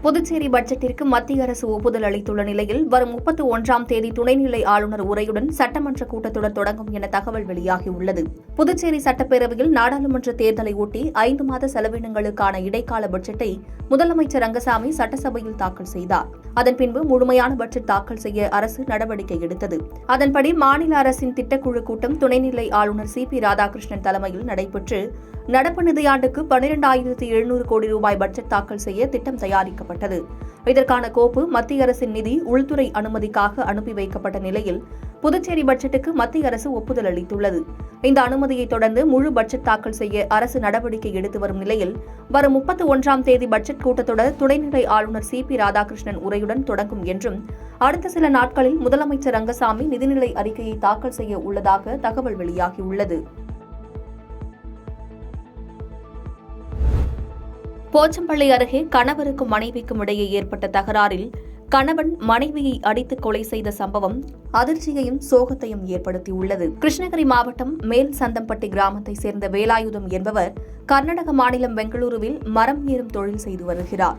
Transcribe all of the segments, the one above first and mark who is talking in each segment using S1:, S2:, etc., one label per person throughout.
S1: புதுச்சேரி பட்ஜெட்டிற்கு மத்திய அரசு ஒப்புதல் அளித்துள்ள நிலையில் வரும் 31ஆம் தேதி துணைநிலை ஆளுநர் உரையுடன் சட்டமன்ற கூட்டத்தொடர் தொடங்கும் என தகவல் வெளியாகியுள்ளது. புதுச்சேரி சட்டப்பேரவையில் நாடாளுமன்ற தேர்தலை ஒட்டி 5 மாத செலவினங்களுக்கான இடைக்கால பட்ஜெட்டை முதலமைச்சர் ரங்கசாமி சட்டசபையில் தாக்கல் செய்தார். அதன் பின்பு முழுமையான பட்ஜெட் தாக்கல் செய்ய அரசு நடவடிக்கை எடுத்தது. அதன்படி மாநில அரசின் திட்டக்குழு கூட்டம் துணைநிலை ஆளுநர் CP ராதாகிருஷ்ணன் தலைமையில் நடைபெற்று நடப்பு நிதியாண்டுக்கு 12,700 கோடி ரூபாய் பட்ஜெட் தாக்கல் செய்ய திட்டம் தயாரிக்கப்பட்டது. இதற்கான கோப்பு மத்திய அரசின் நிதி உள்துறை அனுமதிக்காக அனுப்பி வைக்கப்பட்ட நிலையில் புதுச்சேரி பட்ஜெட்டுக்கு மத்திய அரசு ஒப்புதல் அளித்துள்ளது. இந்த அனுமதியை தொடர்ந்து முழு பட்ஜெட் தாக்கல் செய்ய அரசு நடவடிக்கை எடுத்து வரும் நிலையில் வரும் 31ஆம் தேதி பட்ஜெட் கூட்டத்தொடர் துணைநிலை ஆளுநர் CP ராதாகிருஷ்ணன் உரையுடன் தொடங்கும் என்றும் அடுத்த சில நாட்களில் முதலமைச்சர் ரங்கசாமி நிதிநிலை அறிக்கையை தாக்கல் செய்ய உள்ளதாக தகவல் வெளியாகியுள்ளது. போச்சம்பள்ளி அருகே கணவருக்கும் மனைவிக்கும் இடையே ஏற்பட்ட தகராறில் கணவன் மனைவியை அடித்து கொலை செய்த சம்பவம் அதிர்ச்சியையும் சோகத்தையும் ஏற்படுத்தியுள்ளது. கிருஷ்ணகிரி மாவட்டம் மேல் சந்தம்பட்டி கிராமத்தைச் சேர்ந்த வேலாயுதம் என்பவர் கர்நாடக மாநிலம் பெங்களூருவில் மரம் ஏறும் தொழில் செய்து வருகிறார்.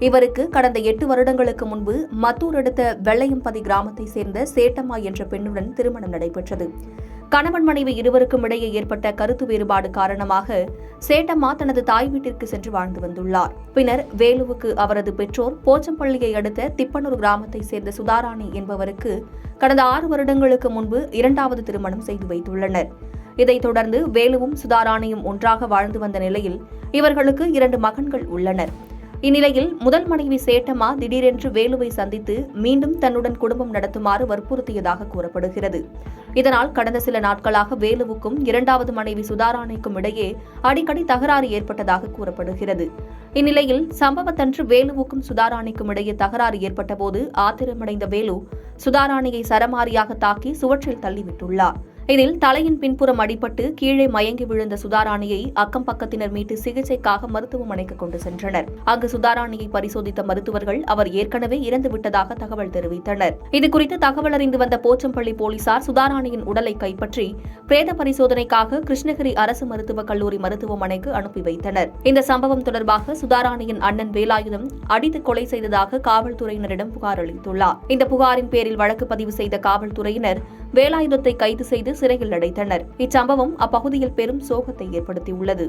S1: இவருக்கு கடந்த 8 வருடங்களுக்கு முன்பு மத்தூர் அடுத்த வெள்ளையம்பதி கிராமத்தைச் சேர்ந்த சேட்டம்மா என்ற பெண்ணுடன் திருமணம் நடைபெற்றது. கணவன் மனைவி இருவருக்கும் இடையே ஏற்பட்ட கருத்து வேறுபாடு காரணமாக சேட்டம்மா தனது தாய் வீட்டிற்கு சென்று வாழ்ந்து வந்துள்ளார். பின்னர் வேலுவுக்கு அவரது பெற்றோர் போச்சம்பள்ளியை அடுத்த திப்பனூர் கிராமத்தைச் சேர்ந்த சுதாராணி என்பவருக்கு கடந்த 6 வருடங்களுக்கு முன்பு 2வது திருமணம் செய்து வைத்துள்ளனர். இதைத் தொடர்ந்து வேலுவும் சுதாராணியும் ஒன்றாக வாழ்ந்து வந்த நிலையில் இவர்களுக்கு 2 மகன்கள் உள்ளனர். இந்நிலையில் முதல் மனைவி சேட்டம்மா திடீரென்று வேலுவை சந்தித்து மீண்டும் தன்னுடன் குடும்பம் நடத்துமாறு வற்புறுத்தியதாக கூறப்படுகிறது. இதனால் கடந்த சில நாட்களாக வேலுவுக்கும் 2வது மனைவி சுதாராணிக்கும் இடையே அடிக்கடி தகராறு ஏற்பட்டதாக கூறப்படுகிறது. இந்நிலையில் சம்பவத்தன்று வேலுவுக்கும் சுதாராணிக்கும் இடையே தகராறு ஏற்பட்டபோது ஆத்திரமடைந்த வேலு சுதாராணியை சரமாரியாக தாக்கி சுவற்றில் தள்ளிவிட்டுள்ளார். இதில் தலையின் பின்புறம் அடிபட்டு கீழே மயங்கி விழுந்த சுதாராணியை அக்கம் பக்கத்தினர் மீட்டு சிகிச்சைக்காக மருத்துவமனைக்கு கொண்டு சென்றனர். அங்கு சுதாராணியை பரிசோதித்த மருத்துவர்கள் அவர் ஏற்கனவே இறந்துவிட்டதாக தகவல் தெரிவித்தனர். இதுகுறித்து தகவல் அறிந்து வந்த போச்சம்பள்ளி போலீசார் சுதாராணியின் உடலை கைப்பற்றி பிரேத பரிசோதனைக்காக கிருஷ்ணகிரி அரசு மருத்துவக் கல்லூரி மருத்துவமனைக்கு அனுப்பி வைத்தனர். இந்த சம்பவம் தொடர்பாக சுதாராணியின் அண்ணன் வேலாயுதம் அடித்து கொலை செய்ததாக காவல்துறையினரிடம் புகார் அளித்துள்ளார். இந்த புகாரின் பேரில் வழக்கு பதிவு செய்த காவல்துறையினர் வேலாயுதத்தை கைது செய்து சிறையில் அடைத்தனர். இச்சம்பவம் அப்பகுதியில் பெரும் சோகத்தை ஏற்படுத்தியுள்ளது.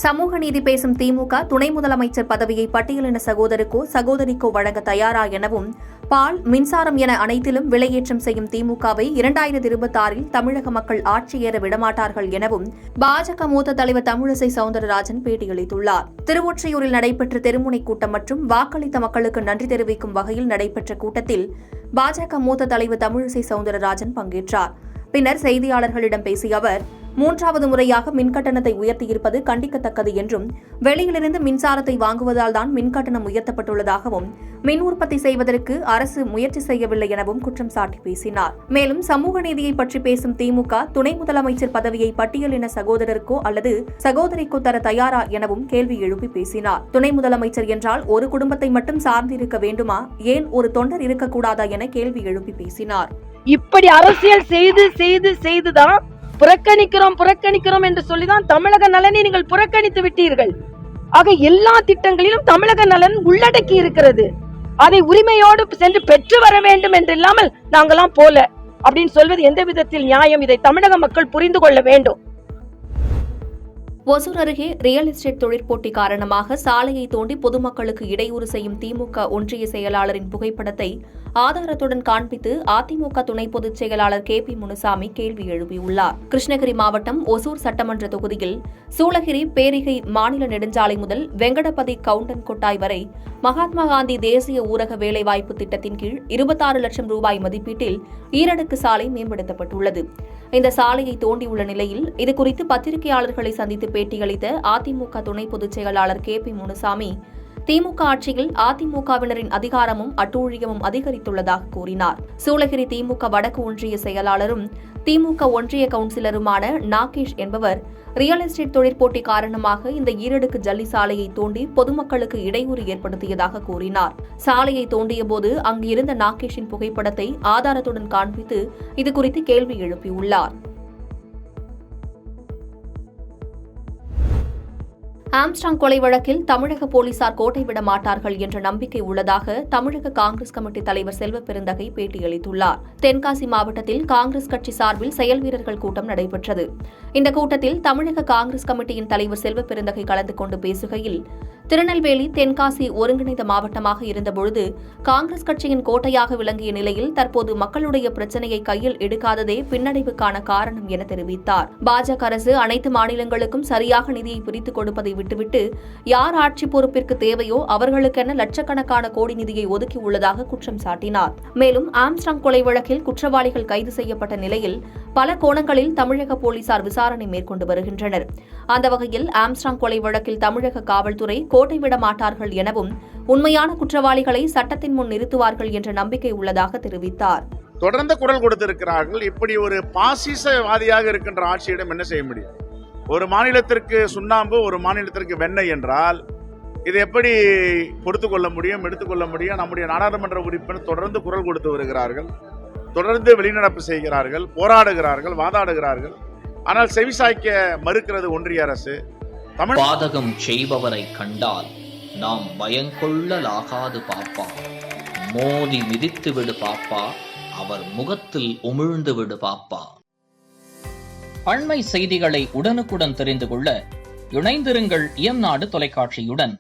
S1: சமூக நீதி பேசும் திமுக துணை முதலமைச்சர் பதவியை பட்டியலின சகோதரிக்கோ வழங்க தயாரா எனவும் பால், மின்சாரம் என அனைத்திலும் விலையேற்றம் செய்யும் திமுகவை 2026இல் தமிழக மக்கள் ஆட்சியேற விடமாட்டார்கள் எனவும் பாஜக மூத்த தலைவர் தமிழிசை சவுந்தரராஜன் பேட்டியளித்துள்ளார். திருவொற்றியூரில் நடைபெற்ற தெருமுனை கூட்டம் மற்றும் வாக்களித்த மக்களுக்கு நன்றி தெரிவிக்கும் வகையில் நடைபெற்ற கூட்டத்தில் பாஜக மூத்த தலைவர் தமிழிசை சவுந்தரராஜன் பங்கேற்றார். பின்னர் செய்தியாளர்களிடம் பேசிய அவர் 3வது முறையாக மின்கட்டணத்தை உயர்த்தியிருப்பது கண்டிக்கத்தக்கது என்றும் வெளியிலிருந்து மின்சாரத்தை வாங்குவதால் தான் மின்கட்டணம் உயர்த்தப்பட்டுள்ளதாகவும் மின் உற்பத்தி செய்வதற்கு அரசு முயற்சி செய்யவில்லை எனவும் குற்றம் சாட்டி பேசினார். மேலும் சமூக நீதியை பற்றி பேசும் திமுக துணை முதலமைச்சர் பதவியை பட்டியலின சகோதரருக்கோ அல்லது சகோதரிக்கோ தர தயாரா எனவும் கேள்வி எழுப்பி பேசினார். துணை முதலமைச்சர் என்றால் ஒரு குடும்பத்தை மட்டும் சார்ந்திருக்க வேண்டுமா, ஏன் ஒரு தொண்டர் இருக்கக்கூடாதா என கேள்வி எழுப்பி பேசினார்.
S2: இப்படி அரசியல் செய்துதான் புறக்கணிக்கிறோம் என்று சொல்லிதான் தமிழக நலனை நீங்கள் புறக்கணித்து விட்டீர்கள். ஆக எல்லா திட்டங்களிலும் தமிழக நலன் உள்ளடக்கி இருக்கிறது. அதை உரிமையோடு சென்று பெற்று வர வேண்டும் என்று இல்லாமல் நாங்களாம் போல அப்படின்னு சொல்வது எந்த விதத்தில் நியாயம்? இதை தமிழக மக்கள் புரிந்து கொள்ள வேண்டும்.
S1: ஒசூர் அருகே ரியல் எஸ்டேட் தொழிற்போட்டி காரணமாக சாலையை தோண்டி பொதுமக்களுக்கு இடையூறு செய்யும் திமுக ஒன்றிய செயலாளரின் புகைப்படத்தை ஆதாரத்துடன் காண்பித்து அதிமுக துணை பொதுச் செயலாளர் KP முனுசாமி கேள்வி எழுப்பியுள்ளார். கிருஷ்ணகிரி மாவட்டம் ஒசூர் சட்டமன்ற தொகுதியில் சூளகிரி பேரிகை மாநில நெடுஞ்சாலை முதல் வெங்கடபதி கவுண்டன் கொட்டாய் வரை மகாத்மா காந்தி தேசிய ஊரக வேலைவாய்ப்பு திட்டத்தின் கீழ் 26 லட்சம் ரூபாய் மதிப்பீட்டில் ஈரடுக்கு சாலை மேம்படுத்தப்பட்டுள்ளது. இந்த சாலையை தோண்டியுள்ள நிலையில் இதுகுறித்து பத்திரிகையாளர்களை சந்தித்து பேட்டியளித்த அதிமுக துணை பொதுச் செயலாளர் KP முனுசாமி திமுக ஆட்சியில் அதிமுகவினரின் அதிகாரமும் அட்டூழியமும் அதிகரித்துள்ளதாக கூறினார். சூளகிரி திமுக வடக்கு ஒன்றிய செயலாளரும் திமுக ஒன்றிய கவுன்சிலருமான நாகேஷ் என்பவர் ரியல் எஸ்டேட் தொழிற்போட்டி காரணமாக இந்த ஈரடுக்கு ஜல்லி சாலையை தோண்டி பொதுமக்களுக்கு இடையூறு ஏற்படுத்தியதாக கூறினார். சாலையை தோண்டியபோது அங்கு இருந்த நாகேஷின் புகைப்படத்தை ஆதாரத்துடன் காண்பித்து இதுகுறித்து கேள்வி எழுப்பியுள்ளார். ஆம்ஸ்ட்ராங் கொலை வழக்கில் தமிழக போலீசார் கோட்டை விட மாட்டார்கள் என்ற நம்பிக்கை உள்ளதாக தமிழக காங்கிரஸ் கமிட்டி தலைவர் செல்வ பெருந்தகை பேட்டியளித்துள்ளார். தென்காசி மாவட்டத்தில் காங்கிரஸ் கட்சி சார்பில் செயல் வீரர்கள் கூட்டம் நடைபெற்றது. இந்த கூட்டத்தில் தமிழக காங்கிரஸ் கமிட்டியின் தலைவர் செல்வ பெருந்தகை கலந்து கொண்டு பேசுகையில், திருநெல்வேலி தென்காசி ஒருங்கிணைந்த மாவட்டமாக இருந்தபொழுது காங்கிரஸ் கட்சியின் கோட்டையாக விளங்கிய நிலையில் தற்போது மக்களுடைய பிரச்சனையை கையில் எடுக்காததே பின்னடைவுக்கான காரணம் என தெரிவித்தார். பாஜக அரசு அனைத்து மாநிலங்களுக்கும் சரியாக நிதியை பிரித்துக் கொடுப்பதை விட்டுவிட்டு யார் ஆட்சி பொறுப்பிற்கு தேவையோ அவர்களுக்கென லட்சக்கணக்கான கோடி நிதியை ஒதுக்கியுள்ளதாக குற்றம் சாட்டினார். மேலும் ஆம்ஸ்ட்ராங் கொலை வழக்கில் குற்றவாளிகள் கைது செய்யப்பட்ட நிலையில் பல கோணங்களில் தமிழக போலீசார் விசாரணை மேற்கொண்டு வருகின்றனர். அந்த வகையில் ஆம்ஸ்ட்ராங் கொலை வழக்கில் தமிழக காவல்துறை கோட்டை விட மாட்டார்கள் எனவும் உண்மையான குற்றவாளிகளை சட்டத்தின் முன் நிறுத்துவார்கள் என்ற நம்பிக்கை உள்ளதாக தெரிவித்தார்.
S3: தொடர்ந்து குரல் கொடுத்திருக்கிறார்கள். இப்படி ஒரு பாசிசவாதியாக இருக்கின்ற ஆட்சியிடம் என்ன செய்ய முடியும்? ஒரு மாநிலத்திற்கு சுண்ணாம்பு, ஒரு மாநிலத்திற்கு வெண்ணெய் என்றால் இது எப்படி பொறுத்துக் கொள்ள முடியும், எடுத்துக்கொள்ள முடியும்? நம்முடைய நாடாளுமன்ற உறுப்பினர் தொடர்ந்து குரல் கொடுத்து வருகிறார்கள், தொடர்ந்து வெளிநடப்பு செய்கிறார்கள், போராடுகிறார்கள், வாதாடுகிறார்கள். ஆனால் செவிசாய்க்க மறுக்கிறது ஒன்றிய அரசு.
S4: பாதகம் செய்பவரை கண்டால் நாம் பயங்கொள்ளலாகாது பாப்பா, மோதி மிதித்து விடு பாப்பா, அவர் முகத்தில் உமிழ்ந்து விடு பாப்பா. அண்மை செய்திகளை உடனுக்குடன் தெரிந்து கொள்ள இணைந்திருங்கள் இயம்நாடு தொலைக்காட்சியுடன்.